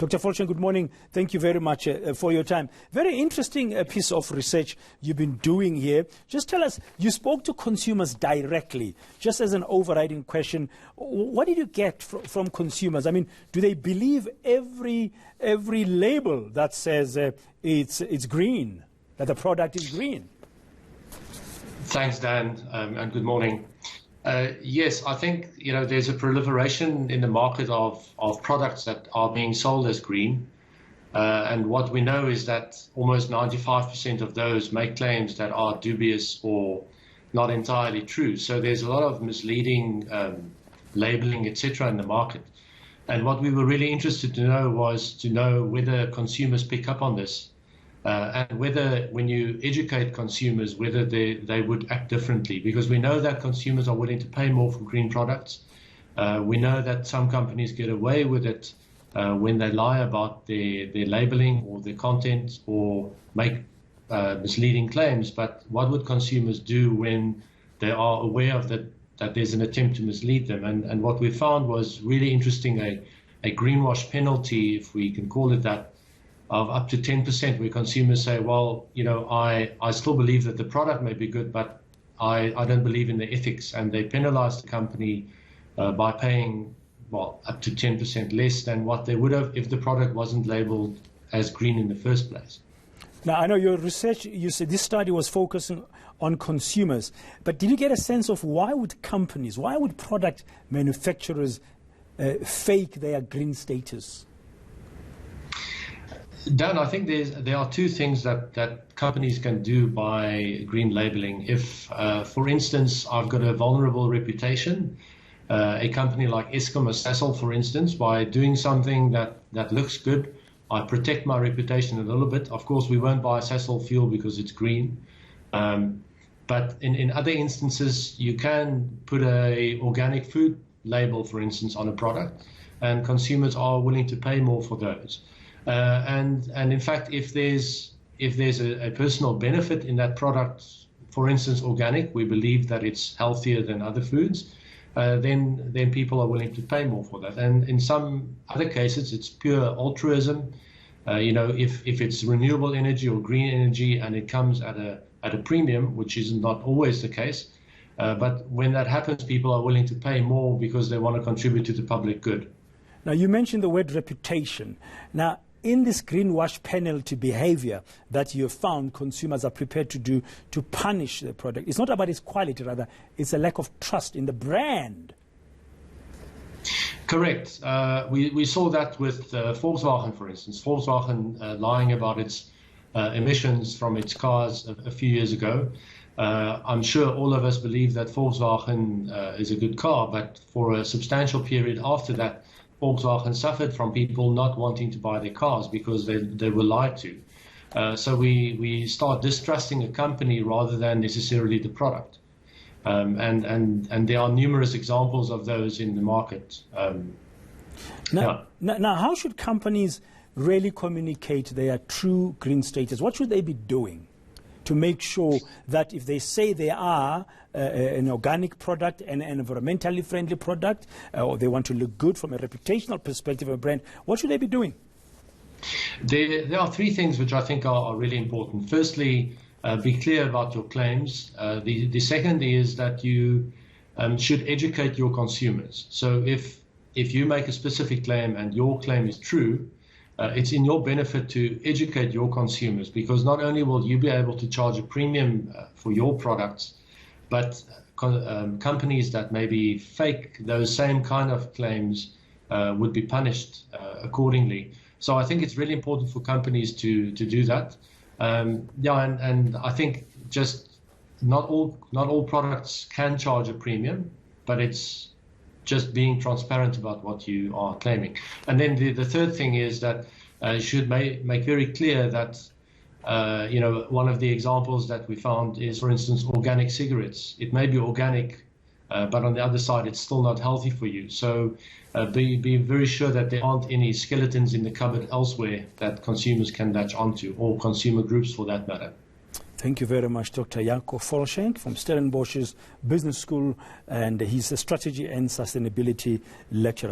Dr. Folchen, good morning. Thank you very much for your time. Very interesting piece of research you've been doing here. Just tell us, you spoke to consumers directly, just as an overriding question. What did you get from consumers? I mean, do they believe every label that says it's green, that the product is green? Thanks, Dan, and good morning. Yes, I think there's a proliferation in the market of products that are being sold as green, and what we know is that almost 95% of those make claims that are dubious or not entirely true. So there's a lot of misleading labeling, etc., in the market. And what we were really interested to know was to know whether consumers pick up on this. And whether, when you educate consumers, whether they would act differently, because we know that consumers are willing to pay more for green products. We know that some companies get away with it when they lie about their labeling or their content or make misleading claims. But what would consumers do when they are aware of that there's an attempt to mislead them? And what we found was really interesting, a greenwash penalty, if we can call it that, of up to 10%, where consumers say, well, I still believe that the product may be good, but I don't believe in the ethics, and they penalize the company by paying, well, up to 10% less than what they would have if the product wasn't labeled as green in the first place. Now, I know your research, you said this study was focusing on consumers, but did you get a sense of why would product manufacturers fake their green status? Dan, I think there are two things that companies can do by green labeling. If, for instance, I've got a vulnerable reputation, a company like Eskom or Sasol, for instance, by doing something that looks good, I protect my reputation a little bit. Of course, we won't buy Sasol fuel because it's green. But in other instances, you can put an organic food label, for instance, on a product, and consumers are willing to pay more for those. And in fact, if there's a personal benefit in that product, for instance, organic, we believe that it's healthier than other foods, then people are willing to pay more for that. And in some other cases, it's pure altruism. If it's renewable energy or green energy and it comes at a premium, which is not always the case, but when that happens, people are willing to pay more because they want to contribute to the public good. Now, you mentioned the word reputation. Now, in this greenwash penalty behavior that you have found consumers are prepared to do to punish the product, it's not about its quality, rather, it's a lack of trust in the brand. Correct. We saw that with Volkswagen, for instance. Volkswagen lying about its emissions from its cars a few years ago. I'm sure all of us believe that Volkswagen is a good car, but for a substantial period after that, Volkswagen suffered from people not wanting to buy their cars because they were lied to. So we start distrusting a company rather than necessarily the product. And there are numerous examples of those in the market. Now, how should companies really communicate their true green status? What should they be doing to make sure that if they say they are an organic product, an environmentally friendly product, or they want to look good from a reputational perspective of a brand, what should they be doing? There are three things which I think are really important. Firstly, be clear about your claims. The second is that you should educate your consumers. So if you make a specific claim and your claim is true, it's in your benefit to educate your consumers, because not only will you be able to charge a premium for your products, but companies that maybe fake those same kind of claims would be punished accordingly. So I think it's really important for companies to do that. And I think just not all products can charge a premium, but it's just being transparent about what you are claiming. And then the third thing is that you should make very clear that, one of the examples that we found is, for instance, organic cigarettes. It may be organic, but on the other side, it's still not healthy for you. So be very sure that there aren't any skeletons in the cupboard elsewhere that consumers can latch onto, or consumer groups for that matter. Thank you very much, Dr. Jaco Folchen from Stellenbosch's Business School, and he's a strategy and sustainability lecturer.